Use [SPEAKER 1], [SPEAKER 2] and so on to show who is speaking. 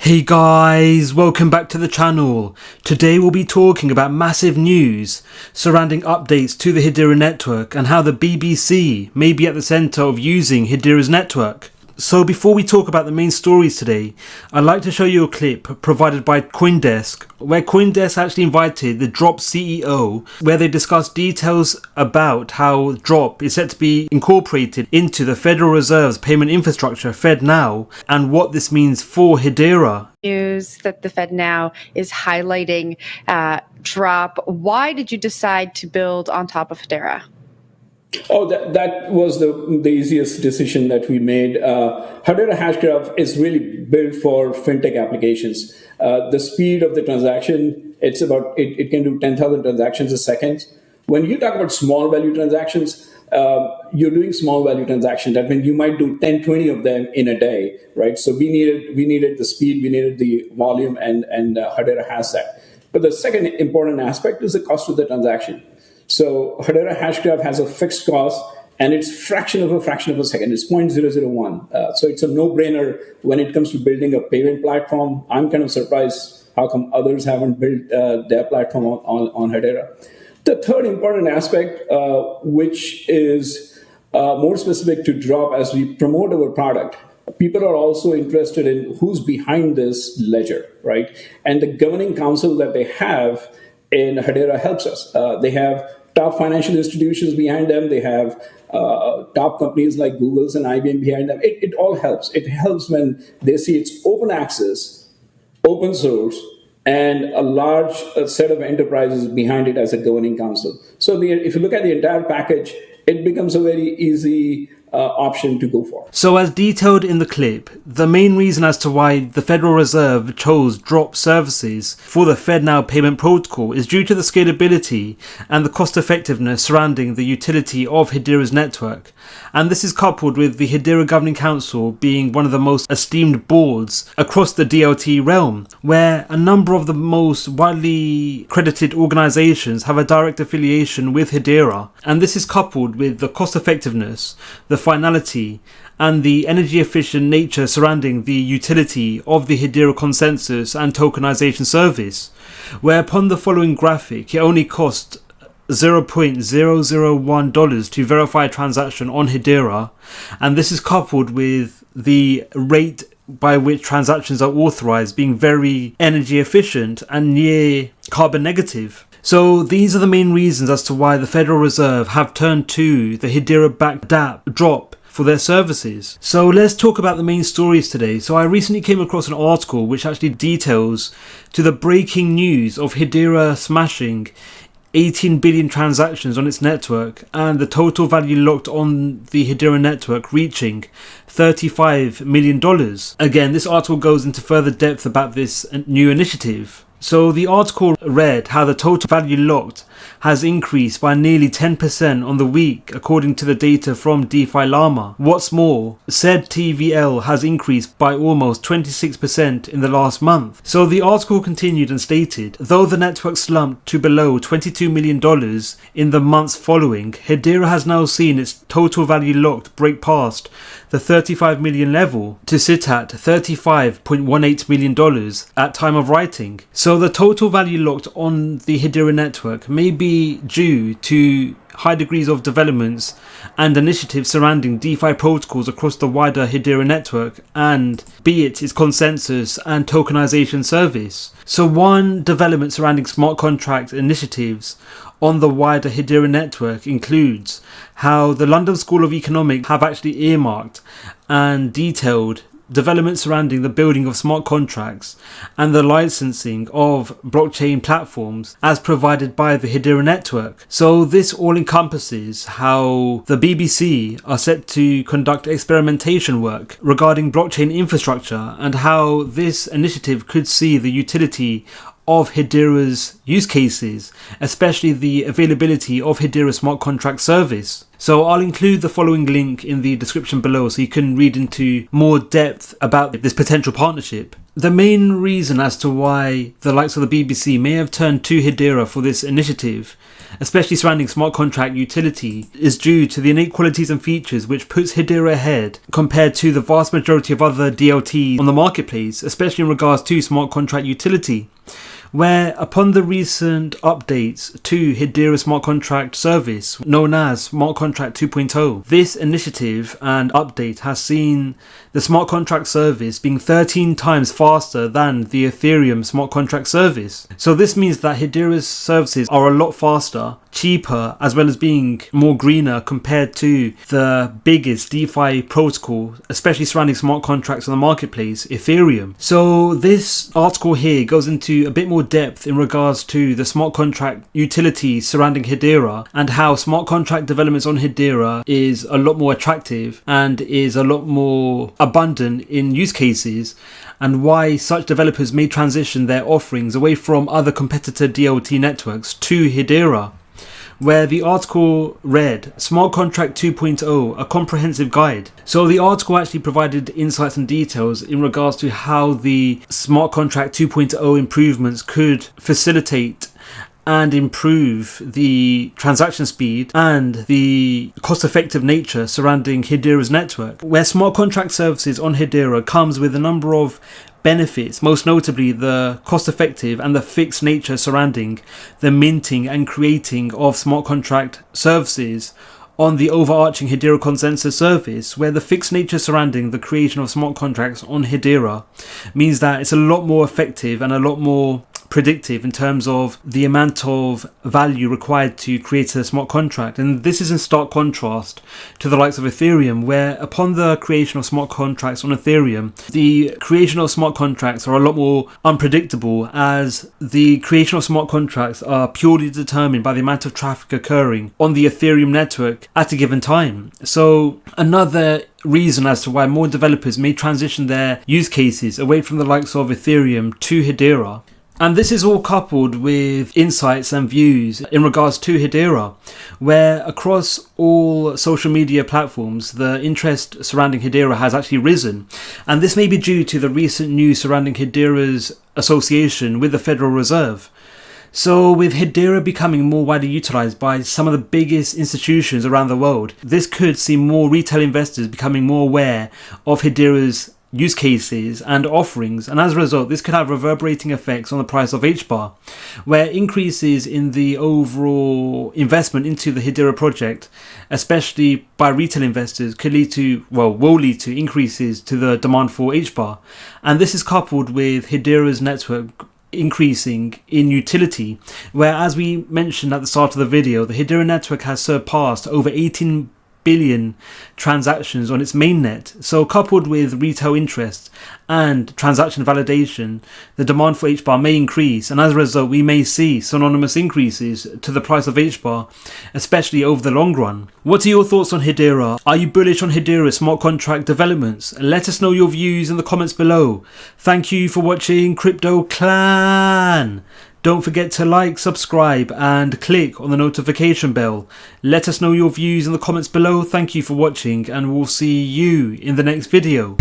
[SPEAKER 1] Hey guys, welcome back to the channel. Today we'll be talking about massive news surrounding updates to the Hedera network and how the BBC may be at the centre of using Hedera's network. So before we talk about the main stories today, I'd like to show you a clip provided by CoinDesk, where CoinDesk actually invited the Drop CEO, where they discussed details about how Drop is set to be incorporated into the Federal Reserve's payment infrastructure, FedNow, and what this means for Hedera.
[SPEAKER 2] News that the FedNow is highlighting Drop. Why did you decide to build on top of Hedera?
[SPEAKER 3] Oh, that was the easiest decision that we made. Hedera Hashgraph is really built for fintech applications. The speed of the transaction, it can do 10,000 transactions a second. When you talk about small value transactions, you're doing small value transactions. That means you might do 10, 20 of them in a day, right? So we needed the speed, we needed the volume, and Hedera has that. But the second important aspect is the cost of the transaction. So Hedera Hashgraph has a fixed cost, and it's fraction of a second. It's 0.001. So it's a no-brainer when it comes to building a payment platform. I'm kind of surprised how come others haven't built their platform on Hedera. The third important aspect, which is more specific to Drop as we promote our product, people are also interested in who's behind this ledger, right? And the governing council that they have in Hedera helps us. They have top financial institutions behind them. They have top companies like Google's and IBM behind them. It all helps. It helps when they see it's open access, open source, and a large set of enterprises behind it as a governing council. So if you look at the entire package, it becomes a very easy option to go for.
[SPEAKER 1] So as detailed in the clip, the main reason as to why the Federal Reserve chose Drop services for the FedNow payment protocol is due to the scalability and the cost effectiveness surrounding the utility of Hedera's network. And this is coupled with the Hedera Governing Council being one of the most esteemed boards across the DLT realm, where a number of the most widely credited organizations have a direct affiliation with Hedera. And this is coupled with the cost effectiveness, the finality, and the energy efficient nature surrounding the utility of the Hedera consensus and tokenization service, where upon the following graphic it only costs $0.001 to verify a transaction on Hedera, and this is coupled with the rate by which transactions are authorized being very energy efficient and near carbon negative. So these are the main reasons as to why the Federal Reserve have turned to the Hedera-backed DApp Drop for their services. So let's talk about the main stories today. So I recently came across an article which actually details to the breaking news of Hedera smashing 18 billion transactions on its network and the total value locked on the Hedera network reaching $35 million. Again, this article goes into further depth about this new initiative. So the article read how the total value locked has increased by nearly 10% on the week according to the data from DeFi Llama. What's more, said TVL has increased by almost 26% in the last month. So the article continued and stated, though the network slumped to below $22 million in the months following, Hedera has now seen its total value locked break past the 35 million level to sit at $35.18 million at time of writing. So the total value locked on the Hedera network may be due to high degrees of developments and initiatives surrounding DeFi protocols across the wider Hedera network, and be it its consensus and tokenization service. So one development surrounding smart contract initiatives on the wider Hedera network includes how the London School of Economics have actually earmarked and detailed developments surrounding the building of smart contracts and the licensing of blockchain platforms as provided by the Hedera network. So this all encompasses how the BBC are set to conduct experimentation work regarding blockchain infrastructure and how this initiative could see the utility of Hedera's use cases, especially the availability of Hedera smart contract service. So I'll include the following link in the description below so you can read into more depth about this potential partnership. The main reason as to why the likes of the BBC may have turned to Hedera for this initiative especially surrounding smart contract utility, is due to the innate qualities and features which puts Hedera ahead compared to the vast majority of other DLTs on the marketplace, especially in regards to smart contract utility, where upon the recent updates to Hedera smart contract service known as Smart Contract 2.0, this initiative and update has seen the smart contract service being 13 times faster than the Ethereum smart contract service. So this means that Hedera's services are a lot faster, cheaper, as well as being more greener compared to the biggest DeFi protocol, especially surrounding smart contracts on the marketplace, Ethereum. So this article here goes into a bit more depth in regards to the smart contract utility surrounding Hedera and how smart contract developments on Hedera is a lot more attractive and is a lot more abundant in use cases, and why such developers may transition their offerings away from other competitor DLT networks to Hedera. Where the article read Smart Contract 2.0, a comprehensive guide. So the article actually provided insights and details in regards to how the Smart Contract 2.0 improvements could facilitate and improve the transaction speed and the cost-effective nature surrounding Hedera's network, where smart contract services on Hedera comes with a number of benefits, most notably the cost-effective and the fixed nature surrounding the minting and creating of smart contract services on the overarching Hedera consensus service, where the fixed nature surrounding the creation of smart contracts on Hedera means that it's a lot more effective and a lot more predictive in terms of the amount of value required to create a smart contract. And this is in stark contrast to the likes of Ethereum, where upon the creation of smart contracts on Ethereum, the creation of smart contracts are a lot more unpredictable, as the creation of smart contracts are purely determined by the amount of traffic occurring on the Ethereum network at a given time. So another reason as to why more developers may transition their use cases away from the likes of Ethereum to Hedera. And this is all coupled with insights and views in regards to Hedera, where across all social media platforms, the interest surrounding Hedera has actually risen. And this may be due to the recent news surrounding Hedera's association with the Federal Reserve. So with Hedera becoming more widely utilized by some of the biggest institutions around the world, this could see more retail investors becoming more aware of Hedera's use cases and offerings, and as a result this could have reverberating effects on the price of HBAR, where increases in the overall investment into the Hedera project, especially by retail investors, could lead to, will lead to increases to the demand for HBAR. And this is coupled with Hedera's network increasing in utility, where, as we mentioned at the start of the video, the Hedera network has surpassed over 18 billion transactions on its mainnet. So coupled with retail interest and transaction validation, the demand for HBAR may increase, and as a result we may see synonymous increases to the price of HBAR, especially over the long run. What are your thoughts on Hedera? Are you bullish on Hedera smart contract developments? Let us know your views in the comments below. Thank you for watching, Crypto Clan. Don't forget to like, subscribe and click on the notification bell. Let us know your views in the comments below. Thank you for watching, and we'll see you in the next video.